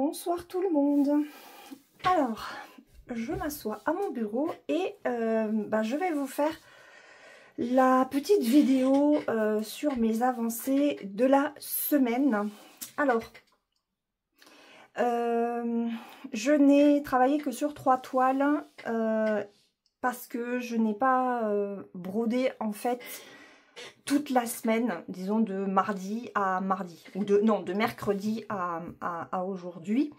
Bonsoir tout le monde. Alors, je m'assois à mon bureau et je vais vous faire la petite vidéo sur mes avancées de la semaine. Alors, je n'ai travaillé que sur 3 toiles parce que je n'ai pas brodé en fait toute la semaine, disons de mardi à mardi, ou de mercredi à aujourd'hui.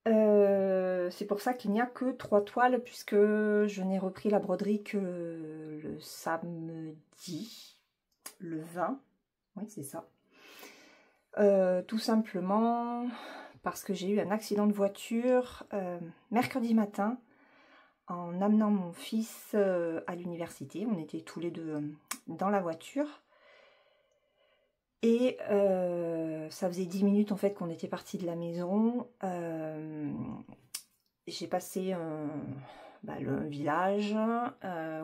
C'est pour ça qu'il n'y a que 3 toiles, puisque je n'ai repris la broderie que le samedi, le 20, oui c'est ça. Tout simplement parce que j'ai eu un accident de voiture mercredi matin en amenant mon fils à l'université. On était tous les deux dans la voiture. Et ça faisait 10 minutes en fait qu'on était parti de la maison. J'ai passé le village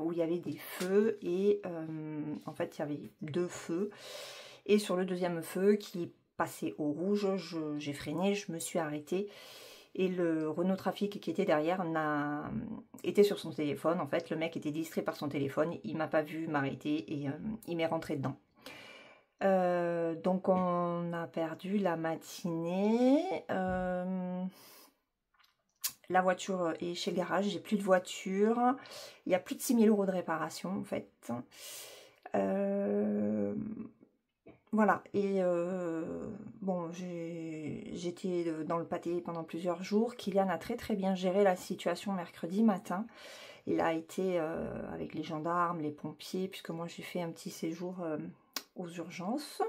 où il y avait des feux et en fait il y avait 2 feux. Et sur le deuxième feu qui passait au rouge, j'ai freiné, je me suis arrêtée. Et le Renault Trafic qui était derrière était sur son téléphone. En fait, le mec était distrait par son téléphone. Il m'a pas vu m'arrêter et il m'est rentré dedans. Donc on a perdu la matinée. La voiture est chez le garage. J'ai plus de voiture. Il y a plus de 6 000 € de réparation en fait. Voilà, et bon, j'étais dans le pâté pendant plusieurs jours. Kylian a très bien géré la situation mercredi matin. Il a été avec les gendarmes, les pompiers, puisque moi j'ai fait un petit séjour aux urgences.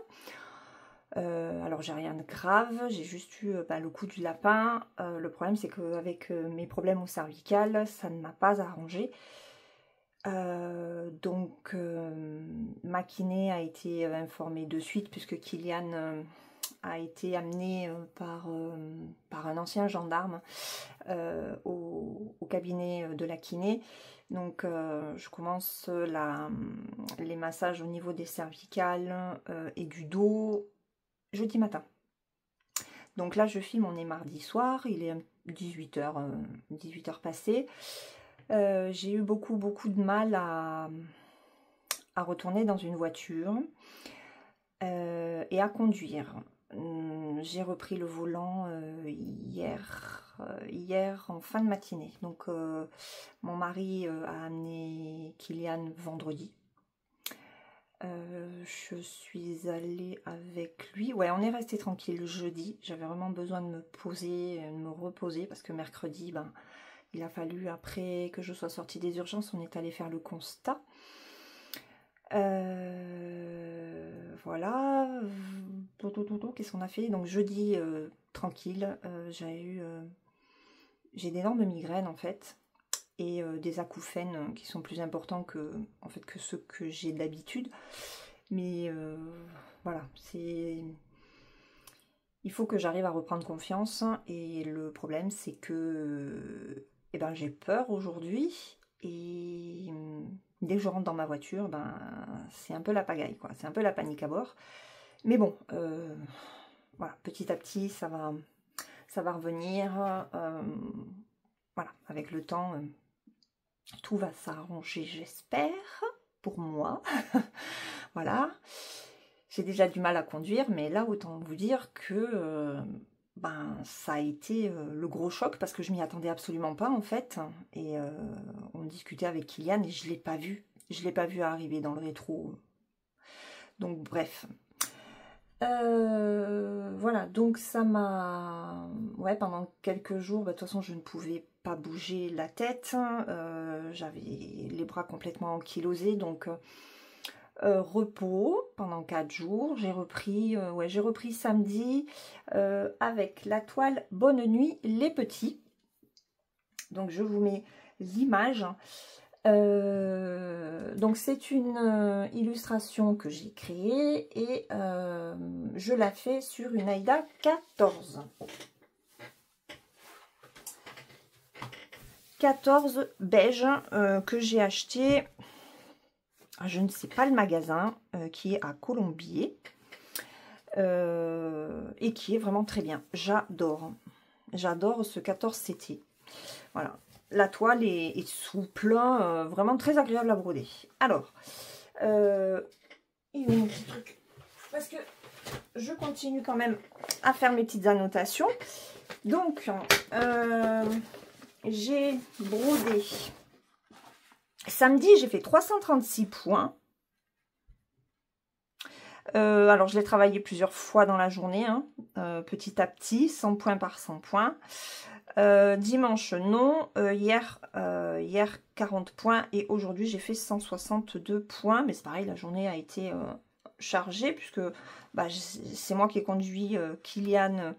Alors j'ai rien de grave, j'ai juste eu le coup du lapin. Le problème c'est qu'avec mes problèmes au cervical, ça ne m'a pas arrangé. Donc ma kiné a été informée de suite puisque Kylian a été amené par un ancien gendarme au cabinet de la kiné. Donc je commence les massages au niveau des cervicales et du dos jeudi matin. Donc là je filme, on est mardi soir, il est 18h passé. J'ai eu beaucoup de mal à retourner dans une voiture et à conduire. J'ai repris le volant hier en fin de matinée. Donc mon mari a amené Kylian vendredi. Je suis allée avec lui. Ouais, on est resté tranquille jeudi. J'avais vraiment besoin de me poser, de me reposer parce que mercredi, il a fallu, après que je sois sortie des urgences, on est allé faire le constat. Voilà. Qu'est-ce qu'on a fait? Donc jeudi, tranquille. J'ai d'énormes migraines en fait. Et des acouphènes qui sont plus importants que ceux que j'ai d'habitude. Mais voilà, il faut que j'arrive à reprendre confiance. Et le problème, c'est que j'ai peur aujourd'hui. Et dès que je rentre dans ma voiture, c'est un peu la pagaille, quoi. C'est un peu la panique à bord. Mais bon, voilà, petit à petit, ça va revenir. Voilà, avec le temps, tout va s'arranger, j'espère, pour moi. Voilà. J'ai déjà du mal à conduire, mais là, autant vous dire que ça a été le gros choc parce que je m'y attendais absolument pas en fait. Et on discutait avec Kylian et je l'ai pas vu. Je l'ai pas vu arriver dans le rétro. Donc bref. Voilà, donc ça m'a... Ouais, pendant quelques jours, de toute façon, je ne pouvais pas bouger la tête. J'avais les bras complètement ankylosés, donc... repos pendant 4 jours. J'ai repris samedi avec la toile Bonne Nuit les Petits. Donc je vous mets l'image. Donc c'est une illustration que j'ai créée et je la fais sur une Aïda 14. 14 beige que j'ai acheté. Je ne sais pas le magasin qui est à Colombier. et qui est vraiment très bien. J'adore. J'adore ce 14 CT. Voilà. La toile est souple, vraiment très agréable à broder. Alors, il est où mon petit truc? Parce que je continue quand même à faire mes petites annotations. Donc, j'ai brodé. Samedi, j'ai fait 336 points. Alors, je l'ai travaillé plusieurs fois dans la journée, hein, petit à petit, 100 points par 100 points. Dimanche, non. Hier, 40 points. Et aujourd'hui, j'ai fait 162 points. Mais c'est pareil, la journée a été chargée, puisque bah, c'est moi qui ai conduit Kylian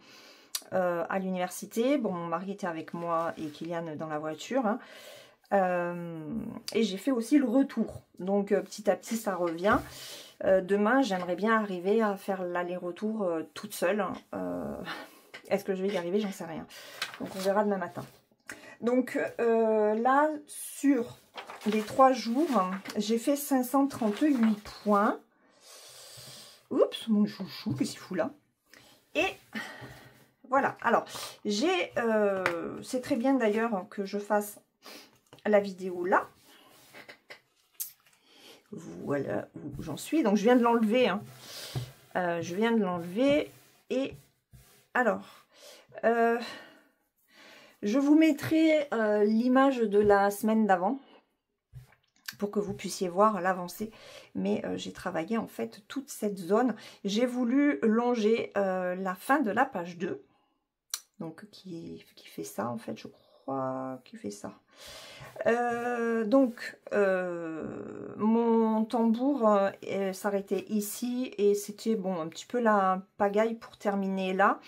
à l'université. Bon, mon mari était avec moi et Kylian dans la voiture, hein. Et j'ai fait aussi le retour. Donc, petit à petit, ça revient. Demain, j'aimerais bien arriver à faire l'aller-retour toute seule. Est-ce que je vais y arriver? J'en sais rien. Donc, on verra demain matin. Donc, là, sur les 3 jours, j'ai fait 538 points. Oups, mon chouchou, qu'est-ce qu'il fout là? Et voilà. Alors, c'est très bien d'ailleurs que je fasse la vidéo là. Voilà où j'en suis. Donc, je viens de l'enlever. Hein. Je viens de l'enlever. Et alors, je vous mettrai l'image de la semaine d'avant pour que vous puissiez voir l'avancée. Mais j'ai travaillé en fait toute cette zone. J'ai voulu longer la fin de la page 2. Donc, qui fait ça en fait, je crois, qui fait ça. Donc, mon tambour s'arrêtait ici et c'était bon un petit peu la pagaille pour terminer là.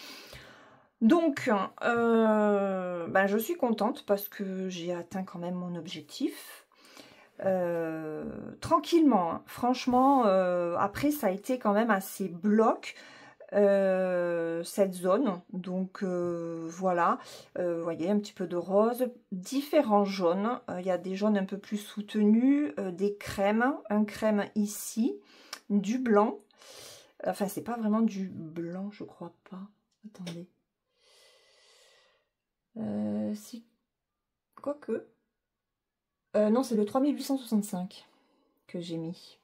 Donc, ben, je suis contente parce que j'ai atteint quand même mon objectif. Tranquillement, hein. Franchement, après ça a été quand même assez bloc. Cette zone, donc voilà, vous voyez un petit peu de rose, différents jaunes, il y a des jaunes un peu plus soutenus, des crèmes, un crème ici, du blanc, enfin c'est pas vraiment du blanc je crois pas, attendez, si, quoique, non c'est le 3865 que j'ai mis.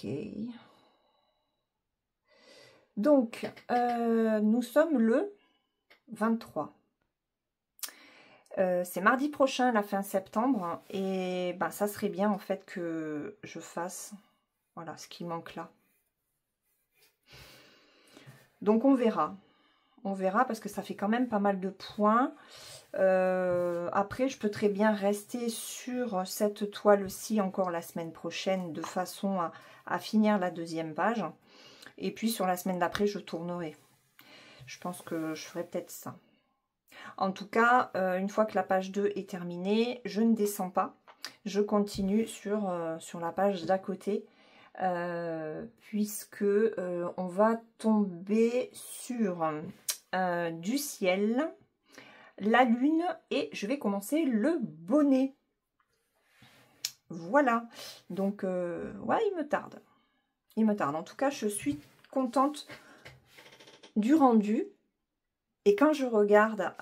Ok. Donc, nous sommes le 23. C'est mardi prochain, la fin septembre. Et ben, ça serait bien, en fait, que je fasse voilà, ce qui manque là. Donc, on verra. On verra parce que ça fait quand même pas mal de points. Après, je peux très bien rester sur cette toile-ci encore la semaine prochaine de façon à finir la 2e page. Et puis, sur la semaine d'après, je tournerai. Je pense que je ferai peut-être ça. En tout cas, une fois que la page 2 est terminée, je ne descends pas. Je continue sur la page d'à côté. Puisque on va tomber sur du ciel, la lune et je vais commencer le bonnet. Voilà. Donc, ouais, il me tarde. Il me tarde. En tout cas, je suis contente du rendu. Et quand je regarde,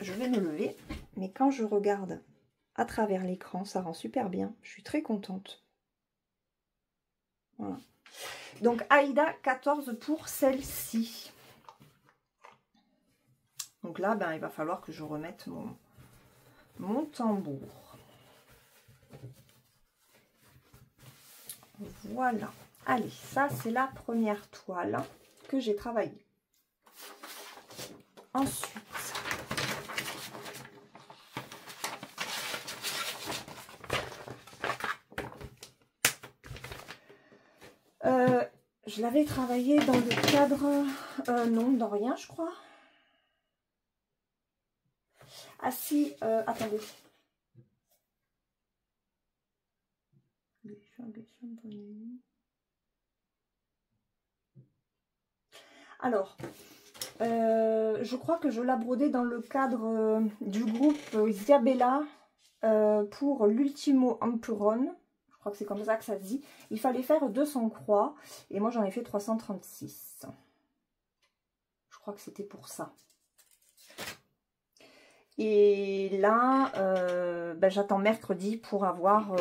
je vais me lever, mais quand je regarde à travers l'écran, ça rend super bien. Je suis très contente. Voilà. Donc, Aïda 14 pour celle-ci. Donc là, ben, il va falloir que je remette mon tambour. Voilà. Allez, ça, c'est la première toile que j'ai travaillée. Ensuite, je l'avais travaillé dans le cadre... non, dans rien, je crois. Ah si, attendez. Alors, je crois que je l'ai brodé dans le cadre du groupe Isabella pour l'Ultimo Ampuron, je crois que c'est comme ça que ça se dit, il fallait faire 200 croix. Et moi, j'en ai fait 336. Je crois que c'était pour ça. Et là, j'attends mercredi pour avoir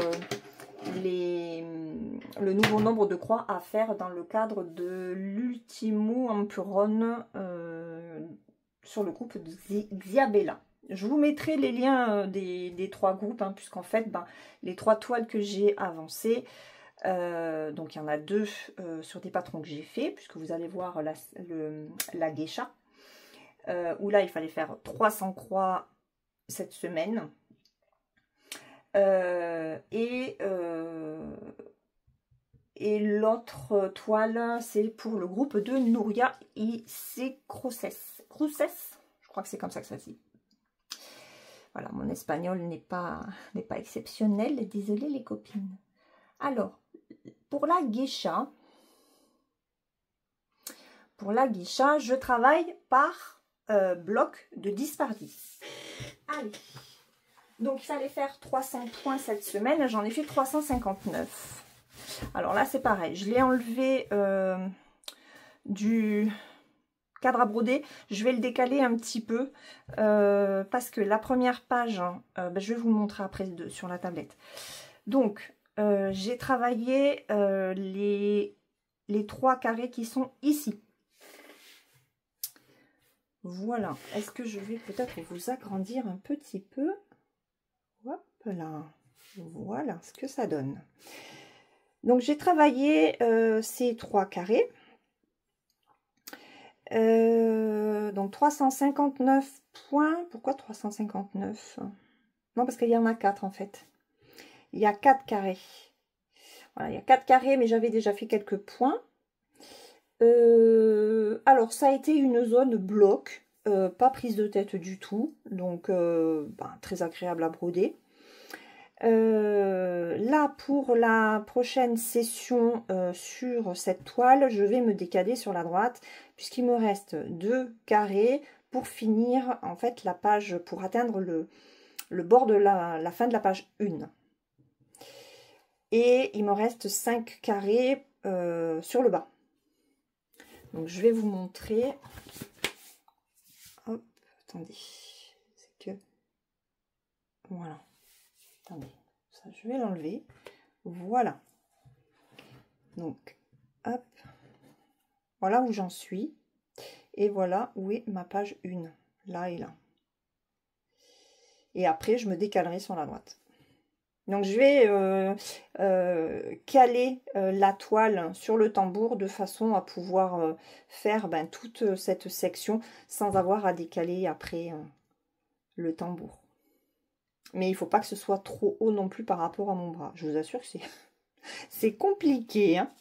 le nouveau nombre de croix à faire dans le cadre de l'Ultimo Ampuron sur le groupe de Xiabella. Je vous mettrai les liens des 3 groupes, hein, puisqu'en fait, les 3 toiles que j'ai avancées, donc il y en a 2 sur des patrons que j'ai fait, puisque vous allez voir la geisha, où là, il fallait faire 300 croix cette semaine. Et l'autre toile, c'est pour le groupe de Nouria Ice Cruces. Je crois que c'est comme ça que ça se dit. Voilà, mon espagnol n'est pas exceptionnel. Désolée les copines. Alors, pour la geisha, je travaille par bloc de 10 par 10. Allez. Donc, il fallait faire 300 points cette semaine. J'en ai fait 359. Alors là, c'est pareil. Je l'ai enlevé du cadre à broder. Je vais le décaler un petit peu parce que la première page, je vais vous le montrer après sur la tablette. Donc, j'ai travaillé les 3 carrés qui sont ici. Voilà. Est-ce que je vais peut-être vous agrandir un petit peu? Hop là. Voilà ce que ça donne. Donc, j'ai travaillé ces 3 carrés. Donc, 359 points. Pourquoi 359? Non, parce qu'il y en a 4 en fait. Il y a 4 carrés. Voilà, il y a 4 carrés, mais j'avais déjà fait quelques points. Alors, ça a été une zone bloc. Pas prise de tête du tout. Donc, très agréable à broder. Là, pour la prochaine session sur cette toile, je vais me décaler sur la droite, puisqu'il me reste 2 carrés pour finir en fait la page, pour atteindre le bord de la fin de la page 1. Et il me reste 5 carrés sur le bas. Donc je vais vous montrer. Hop, attendez. C'est que. Voilà. Attendez. Ça, je vais l'enlever. Voilà. Donc, hop. Voilà où j'en suis. Et voilà où est ma page 1. Là et là. Et après, je me décalerai sur la droite. Donc, je vais caler la toile sur le tambour de façon à pouvoir faire toute cette section sans avoir à décaler après le tambour. Mais il ne faut pas que ce soit trop haut non plus par rapport à mon bras. Je vous assure que c'est compliqué. Hein.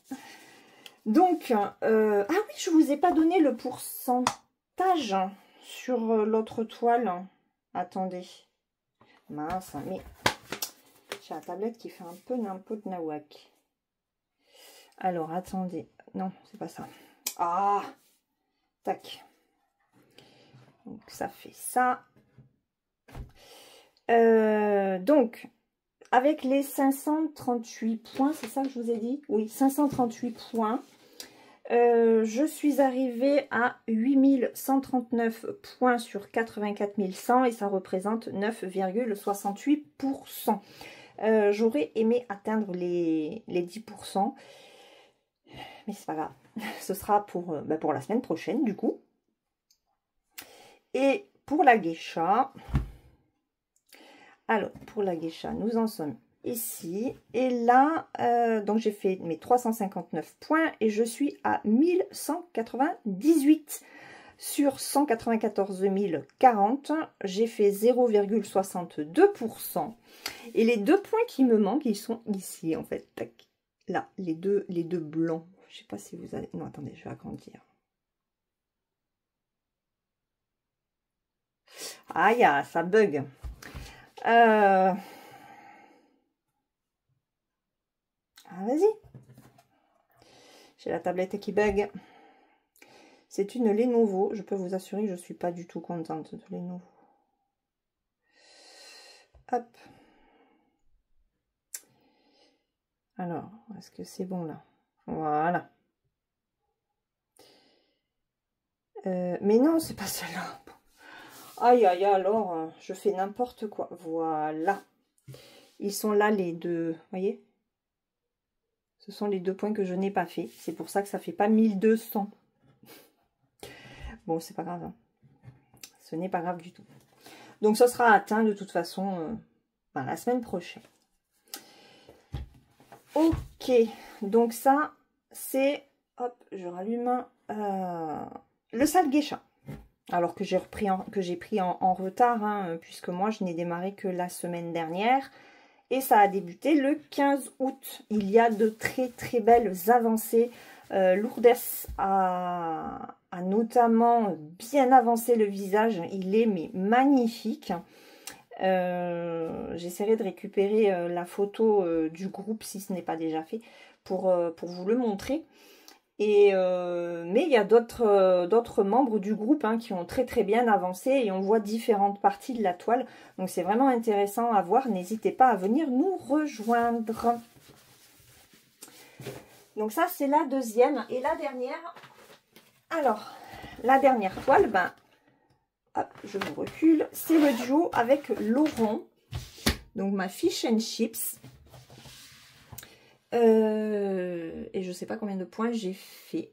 Donc, ah oui, je ne vous ai pas donné le pourcentage sur l'autre toile. Attendez. Mince, mais... J'ai la tablette qui fait un peu n'importe nawak. Alors, attendez. Non, c'est pas ça. Ah! Tac. Donc, ça fait ça. Donc, avec les 538 points, c'est ça que je vous ai dit? Oui, 538 points. Je suis arrivée à 8139 points sur 84 100 et ça représente 9,68%. J'aurais aimé atteindre les 10%, mais c'est pas grave. Ce sera pour la semaine prochaine, du coup. Et pour la geisha, alors, pour la geisha, nous en sommes ici. Et là, donc j'ai fait mes 359 points et je suis à 1198 sur 194 040. J'ai fait 0,62%. Et les 2 points qui me manquent, ils sont ici, en fait. Tac. Là, les deux blancs. Je sais pas si vous allez... Non, attendez, je vais agrandir. Aïe, ça bug. Ah, vas-y. J'ai la tablette qui bug. C'est une Lenovo. Je peux vous assurer que je ne suis pas du tout contente de Lenovo. Hop. Alors, est-ce que c'est bon là? Voilà. Mais non, c'est pas celle-là. Aïe, aïe, alors, je fais n'importe quoi. Voilà. Ils sont là les deux, vous voyez? Ce sont les 2 points que je n'ai pas fait. C'est pour ça que ça fait pas 1200. Bon, c'est pas grave. Hein. Ce n'est pas grave du tout. Donc, ça sera atteint de toute façon la semaine prochaine. Ok. Donc, ça, c'est... Hop, je rallume le sale geisha. Alors que j'ai pris en retard, hein, puisque moi, je n'ai démarré que la semaine dernière. Et ça a débuté le 15 août. Il y a de très très belles avancées. Lourdes a notamment bien avancé le visage. Il est mais magnifique. J'essaierai de récupérer la photo du groupe si ce n'est pas déjà fait pour vous le montrer. Mais il y a d'autres membres du groupe qui ont très très bien avancé et on voit différentes parties de la toile. Donc c'est vraiment intéressant à voir. N'hésitez pas à venir nous rejoindre. Donc ça c'est la deuxième. Et la dernière, alors la dernière toile, hop, je vous recule, c'est le duo avec Laurent. Donc ma fish and chips. Et je sais pas combien de points j'ai fait.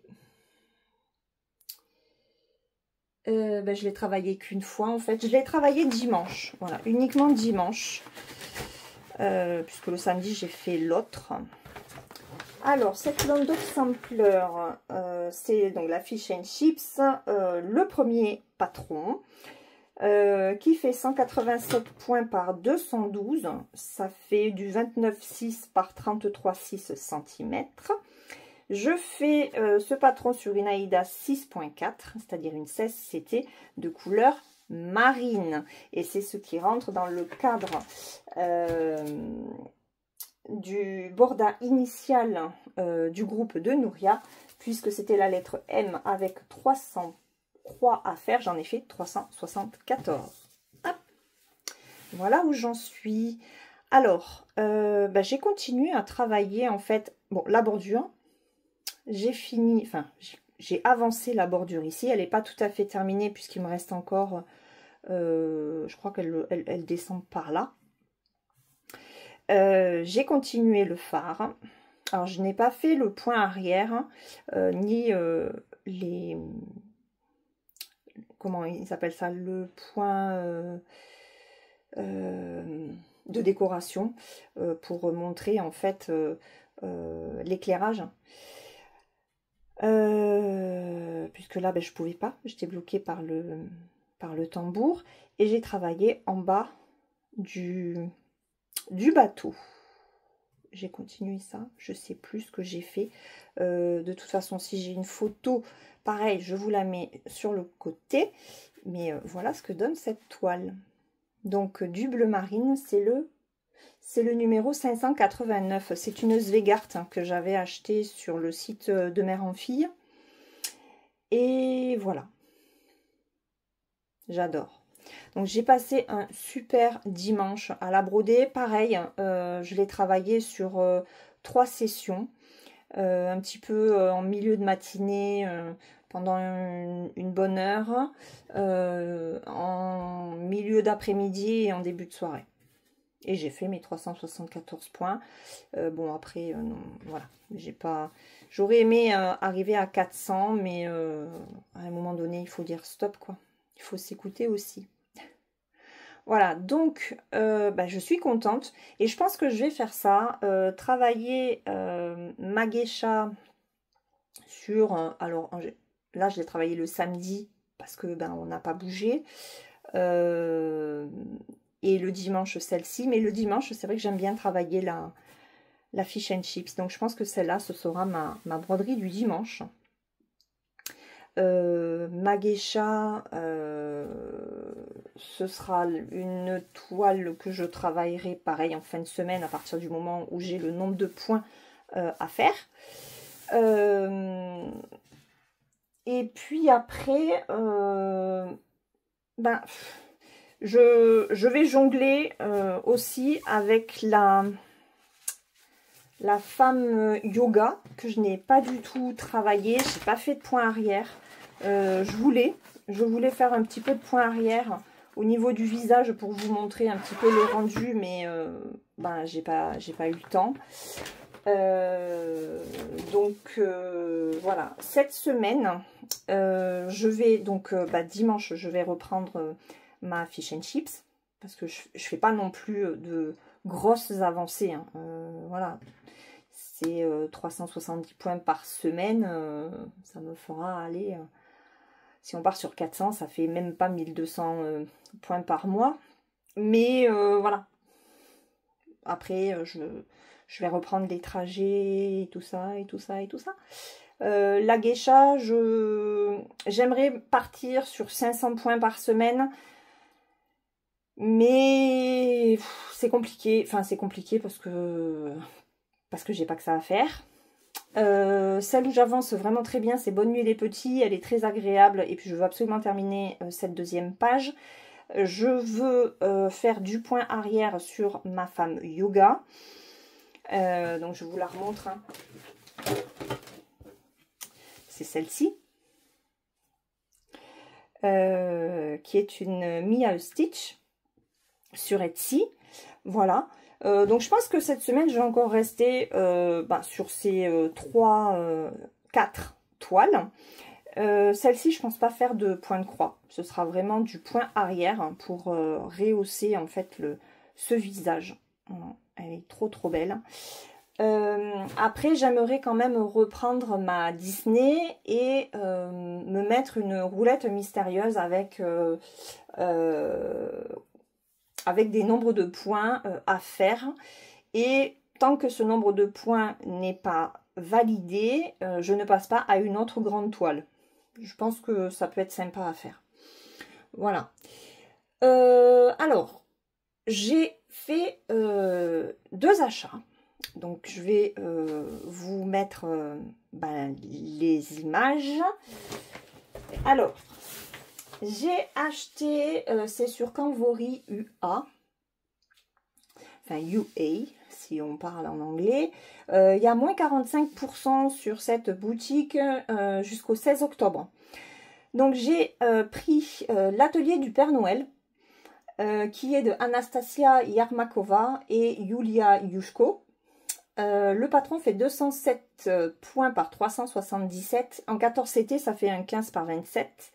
Je l'ai travaillé qu'une fois en fait. Je l'ai travaillé dimanche. Voilà, uniquement dimanche. Puisque le samedi j'ai fait l'autre. Alors, cette London Sampler, c'est donc la Fish and Chips, le premier patron. Qui fait 187 points par 212, ça fait du 29,6 par 33,6 cm. Je fais ce patron sur une Aïda 6.4, c'est-à-dire une 16 CT de couleur marine. Et c'est ce qui rentre dans le cadre du borda initial du groupe de Nouria, puisque c'était la lettre M avec 300 croix à faire, j'en ai fait 374. Hop. Voilà où j'en suis. Alors, j'ai continué à travailler en fait, bon, la bordure, j'ai fini, enfin, j'ai avancé la bordure ici, elle n'est pas tout à fait terminée puisqu'il me reste encore, je crois qu'elle descend par là. J'ai continué le phare. Alors, je n'ai pas fait le point arrière, ni les... Comment ils appellent ça, le point de décoration pour montrer en fait l'éclairage. Puisque là, je pouvais pas, j'étais bloquée par le tambour. Et j'ai travaillé en bas du bateau. J'ai continué ça, je sais plus ce que j'ai fait. De toute façon, si j'ai une photo, pareil, je vous la mets sur le côté. Mais voilà ce que donne cette toile. Donc, du bleu marine, c'est le numéro 589. C'est une Svegart que j'avais acheté sur le site de Mère en Fille. Et voilà. J'adore. Donc, j'ai passé un super dimanche à la brodée. Pareil, je l'ai travaillé sur 3 sessions. Un petit peu en milieu de matinée, pendant une bonne heure, en milieu d'après-midi et en début de soirée. Et j'ai fait mes 374 points. Bon, après, non, voilà, j'ai pas... J'aurais aimé arriver à 400, mais à un moment donné, il faut dire stop, quoi. Il faut s'écouter aussi. Voilà, donc je suis contente et je pense que je vais faire ça, travailler ma geisha sur, alors là je l'ai travaillé le samedi parce que on n'a pas bougé, et le dimanche celle-ci, mais le dimanche c'est vrai que j'aime bien travailler la fish and chips, donc je pense que celle-là ce sera ma broderie du dimanche. Ma geisha, ce sera une toile que je travaillerai pareil en fin de semaine à partir du moment où j'ai le nombre de points à faire. Et puis après, Je vais jongler aussi avec la femme yoga que je n'ai pas du tout travaillé. Je n'ai pas fait de point arrière. Je voulais faire un petit peu de point arrière au niveau du visage pour vous montrer un petit peu le rendu, mais ben, j'ai pas eu le temps. Voilà, cette semaine, je vais donc dimanche, je vais reprendre ma fish and chips parce que je fais pas non plus de grosses avancées. Hein. Voilà, c'est 370 points par semaine, ça me fera aller. Si on part sur 400, ça fait même pas 1200 points par mois. Mais voilà. Après, je vais reprendre les trajets et tout ça, et tout ça, et tout ça. La geisha, j'aimerais partir sur 500 points par semaine. Mais c'est compliqué. Enfin, c'est compliqué parce que j'ai pas que ça à faire. Celle où j'avance vraiment très bien, c'est Bonne Nuit les Petits. Elle est très agréable. Et puis, je veux absolument terminer cette deuxième page. Je veux faire du point arrière sur ma femme yoga. Donc, je vous la remontre. Hein. C'est celle-ci. Qui est une Mia Stitch sur Etsy. Voilà. Donc, je pense que cette semaine, je vais encore rester sur ces 4 toiles. Celle-ci, je pense pas faire de point de croix. Ce sera vraiment du point arrière pour rehausser en fait ce visage. Elle est trop belle. Après, j'aimerais quand même reprendre ma Disney et me mettre une roulette mystérieuse avec des nombres de points à faire. Et tant que ce nombre de points n'est pas validé, je ne passe pas à une autre grande toile. Je pense que ça peut être sympa à faire. Voilà. Alors, j'ai fait 2 achats. Donc, je vais vous mettre les images. Alors, j'ai acheté, c'est sur Canvori UA. Enfin, UA, si on parle en anglais. Il y a moins 45% sur cette boutique jusqu'au 16 octobre. Donc, j'ai pris l'atelier du Père Noël, qui est de Anastasia Yarmakova et Yulia Yushko. Le patron fait 207 points par 377. En 14 CT, ça fait un 15 par 27.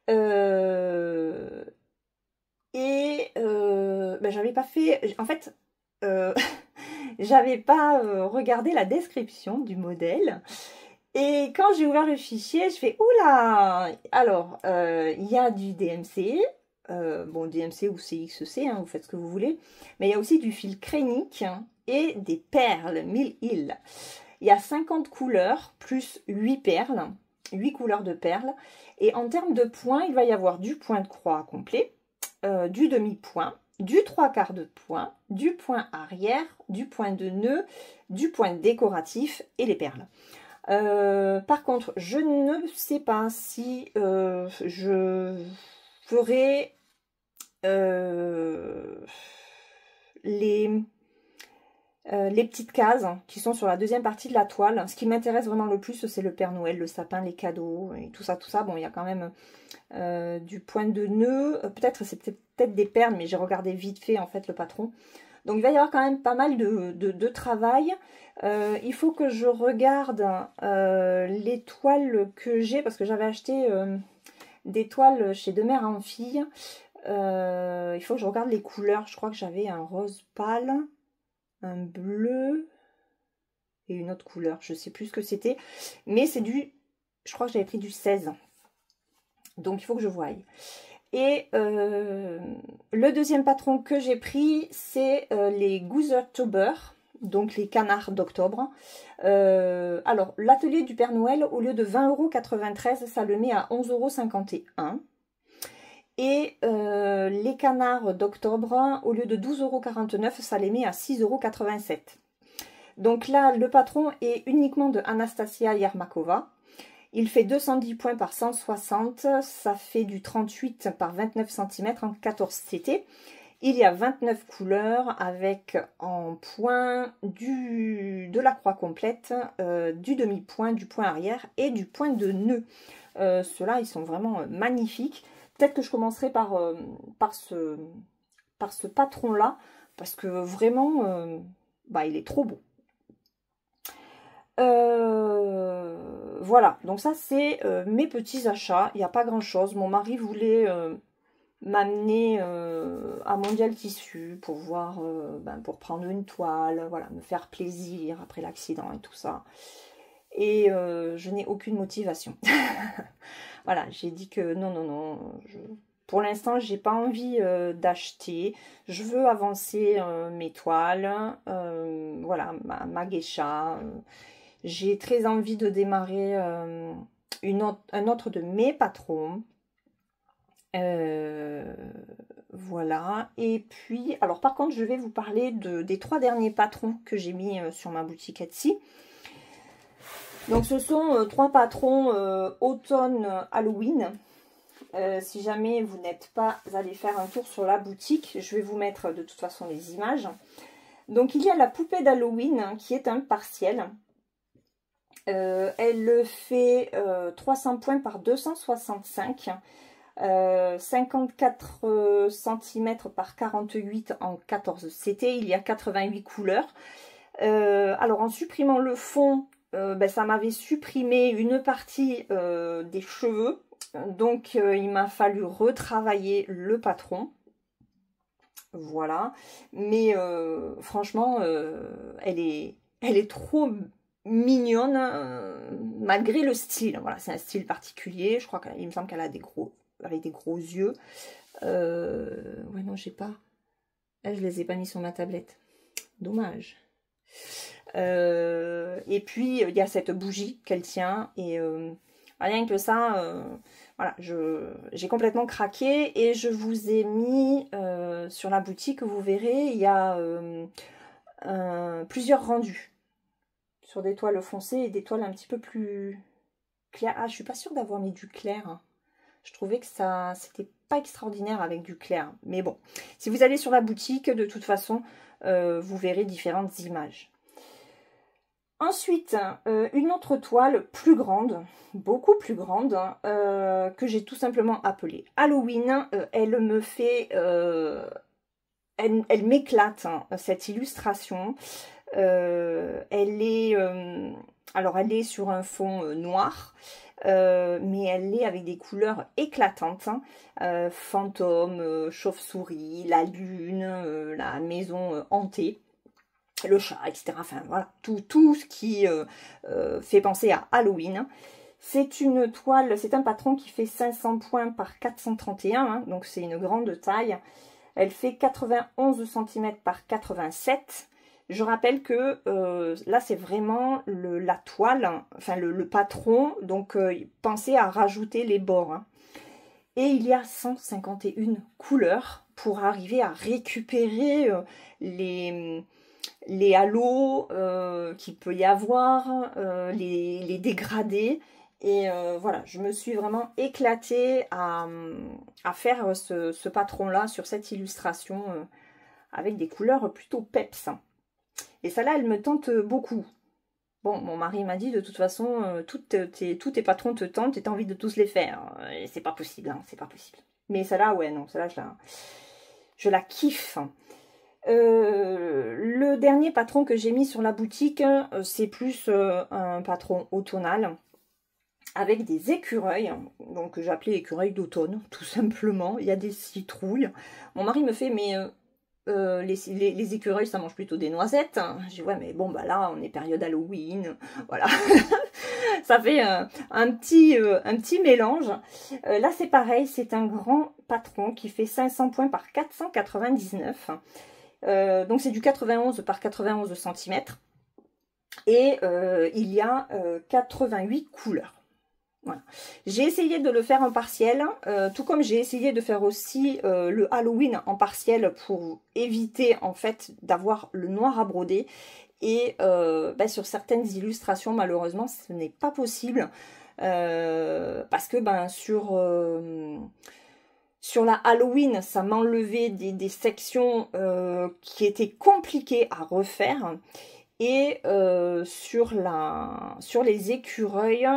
J'avais pas fait... En fait, j'avais pas regardé la description du modèle. Et quand j'ai ouvert le fichier, je fais « Oula !» Alors, il y a du DMC. Bon, DMC ou CXC, hein, vous faites ce que vous voulez. Mais il y a aussi du fil crénique et des perles, 1000 îles. Il y a 50 couleurs plus 8 perles, 8 couleurs de perles. Et en termes de points, il va y avoir du point de croix complet, du demi-point, du 3/4 de point, du point arrière, du point de nœud, du point décoratif et les perles. Par contre, je ne sais pas si je ferai les petites cases qui sont sur la deuxième partie de la toile. Ce qui m'intéresse vraiment le plus, c'est le Père Noël, le sapin, les cadeaux et tout ça, tout ça. Bon, il y a quand même du point de nœud. Peut-être, c'est peut-être des perles, mais j'ai regardé vite fait, en fait, le patron. Donc, il va y avoir quand même pas mal de travail. Il faut que je regarde les toiles que j'ai, parce que j'avais acheté des toiles chez De Mère en Fille. Il faut que je regarde les couleurs. Je crois que j'avais un rose pâle, un bleu et une autre couleur. Je sais plus ce que c'était. Mais c'est du... Je crois que j'avais pris du 16. Donc, il faut que je voie. Et le deuxième patron que j'ai pris, c'est les Goozertober, donc les canards d'octobre. Alors, l'atelier du Père Noël, au lieu de 20,93 €, ça le met à 11,51 €. Et les canards d'octobre, au lieu de 12,49 €, ça les met à 6,87 €. Donc là, le patron est uniquement de Anastasia Yarmakova. Il fait 210 points par 160, ça fait du 38 par 29 cm en 14 CT. Il y a 29 couleurs avec en point de la croix complète, du demi-point, du point arrière et du point de nœud. Ceux-là, ils sont vraiment magnifiques. Peut-être que je commencerai par ce patron-là, parce que vraiment, il est trop beau. Voilà, donc ça c'est mes petits achats. Il n'y a pas grand chose. Mon mari voulait m'amener à Mondial Tissu pour voir, pour prendre une toile, voilà, me faire plaisir après l'accident et tout ça. Et je n'ai aucune motivation. Voilà, j'ai dit que non, pour l'instant, j'ai pas envie d'acheter. Je veux avancer mes toiles, voilà, ma geisha. J'ai très envie de démarrer un autre de mes patrons. Voilà. Et puis, alors par contre, je vais vous parler des 3 derniers patrons que j'ai mis sur ma boutique Etsy. Donc, ce sont 3 patrons automne Halloween. Si jamais vous n'êtes pas allé faire un tour sur la boutique, je vais vous mettre de toute façon les images. Donc, il y a la poupée d'Halloween qui est un partiel. Elle fait 300 points par 265, 54 cm par 48 en 14 CT. Il y a 88 couleurs. Alors, en supprimant le fond, ça m'avait supprimé une partie des cheveux. Donc, il m'a fallu retravailler le patron. Voilà. Mais franchement, elle est trop mignonne, malgré le style. Voilà, c'est un style particulier. Je crois qu'il me semble qu'elle a des gros yeux. Ouais, non, j'ai pas. Là, je les ai pas mis sur ma tablette. Dommage. Et puis, il y a cette bougie qu'elle tient. Et rien que ça, voilà, j'ai complètement craqué. Et je vous ai mis sur la boutique, vous verrez, il y a plusieurs rendus. Sur des toiles foncées et des toiles un petit peu plus claires. Ah, je suis pas sûre d'avoir mis du clair. Je trouvais que ça, c'était pas extraordinaire avec du clair. Mais bon, si vous allez sur la boutique, de toute façon, vous verrez différentes images. Ensuite, une autre toile plus grande, beaucoup plus grande, que j'ai tout simplement appelée Halloween. Elle me fait... elle m'éclate, hein, cette illustration. Elle est sur un fond noir, mais elle est avec des couleurs éclatantes, hein, fantôme, chauve-souris, la lune, la maison hantée, le chat, etc. Enfin voilà, tout ce qui fait penser à Halloween. C'est une toile, c'est un patron qui fait 500 points par 431, hein, donc c'est une grande taille. Elle fait 91 cm par 87. Je rappelle que là, c'est vraiment la toile, enfin le patron. Donc, pensez à rajouter les bords. Hein. Et il y a 151 couleurs pour arriver à récupérer les halos qu'il peut y avoir, les dégradés. Et voilà, je me suis vraiment éclatée à faire ce patron-là sur cette illustration avec des couleurs plutôt peps. Et celle-là, elle me tente beaucoup. Bon, mon mari m'a dit, de toute façon, tous tes patrons te tentent et t'as envie de tous les faire. Et c'est pas possible, hein, c'est pas possible. Mais celle-là, ouais, non, celle-là, je la kiffe. Le dernier patron que j'ai mis sur la boutique, c'est plus un patron automnal avec des écureuils, donc j'ai appelé écureuils d'automne, tout simplement. Il y a des citrouilles. Mon mari me fait, mais les écureuils, ça mange plutôt des noisettes. J'ai dit, ouais, mais bon, bah là, on est période Halloween, voilà. Ça fait un petit mélange. Là, c'est pareil, c'est un grand patron qui fait 500 points par 499. Donc, c'est du 91 par 91 cm. Et il y a 88 couleurs. Voilà. J'ai essayé de le faire en partiel, tout comme j'ai essayé de faire aussi le Halloween en partiel pour éviter en fait d'avoir le noir à broder. Et sur certaines illustrations, malheureusement, ce n'est pas possible. parce que sur la Halloween, ça m'enlevait des sections qui étaient compliquées à refaire. Et sur les écureuils,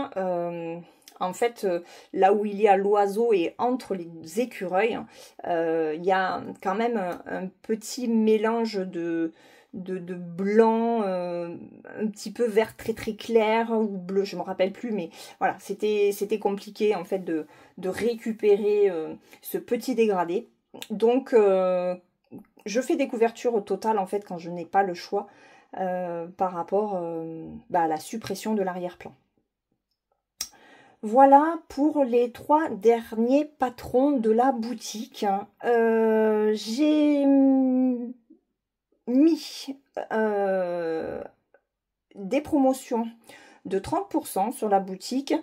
en fait, là où il y a l'oiseau et entre les écureuils, il y a quand même un petit mélange de blanc, un petit peu vert très très clair ou bleu, je ne me rappelle plus, mais voilà, c'était compliqué en fait de récupérer ce petit dégradé. Donc je fais des couvertures totales en fait quand je n'ai pas le choix par rapport à la suppression de l'arrière-plan. Voilà pour les 3 derniers patrons de la boutique. J'ai mis des promotions de 30% sur la boutique.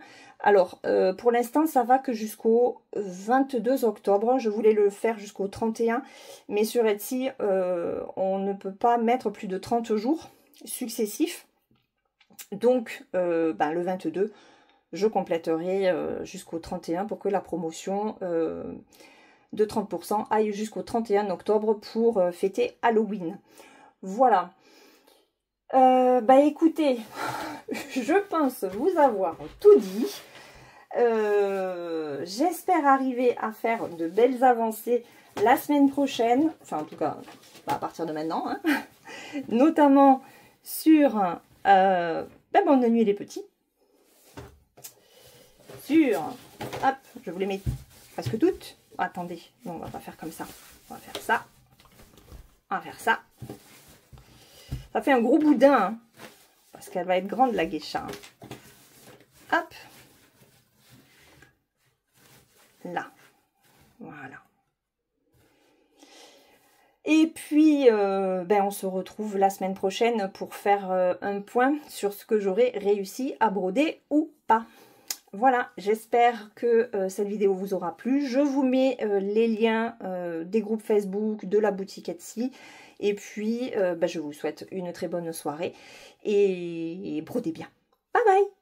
Alors, pour l'instant, ça va que jusqu'au 22 octobre. Je voulais le faire jusqu'au 31. Mais sur Etsy, on ne peut pas mettre plus de 30 jours successifs. Donc, le 22, je compléterai jusqu'au 31 pour que la promotion de 30% aille jusqu'au 31 octobre pour fêter Halloween. Voilà. Écoutez, je pense vous avoir tout dit. J'espère arriver à faire de belles avancées la semaine prochaine. Enfin, en tout cas, à partir de maintenant. Hein. Notamment sur mon nuit les petits. Sur, hop, je vous les mets presque toutes. Oh, attendez, non, on va pas faire comme ça. On va faire ça. On va faire ça. Ça fait un gros boudin, hein, parce qu'elle va être grande la geisha. Hein. Hop. Là. Voilà. Et puis, on se retrouve la semaine prochaine pour faire un point sur ce que j'aurai réussi à broder ou pas. Voilà, j'espère que cette vidéo vous aura plu. Je vous mets les liens des groupes Facebook, de la boutique Etsy. Et puis, je vous souhaite une très bonne soirée et brodez bien. Bye bye!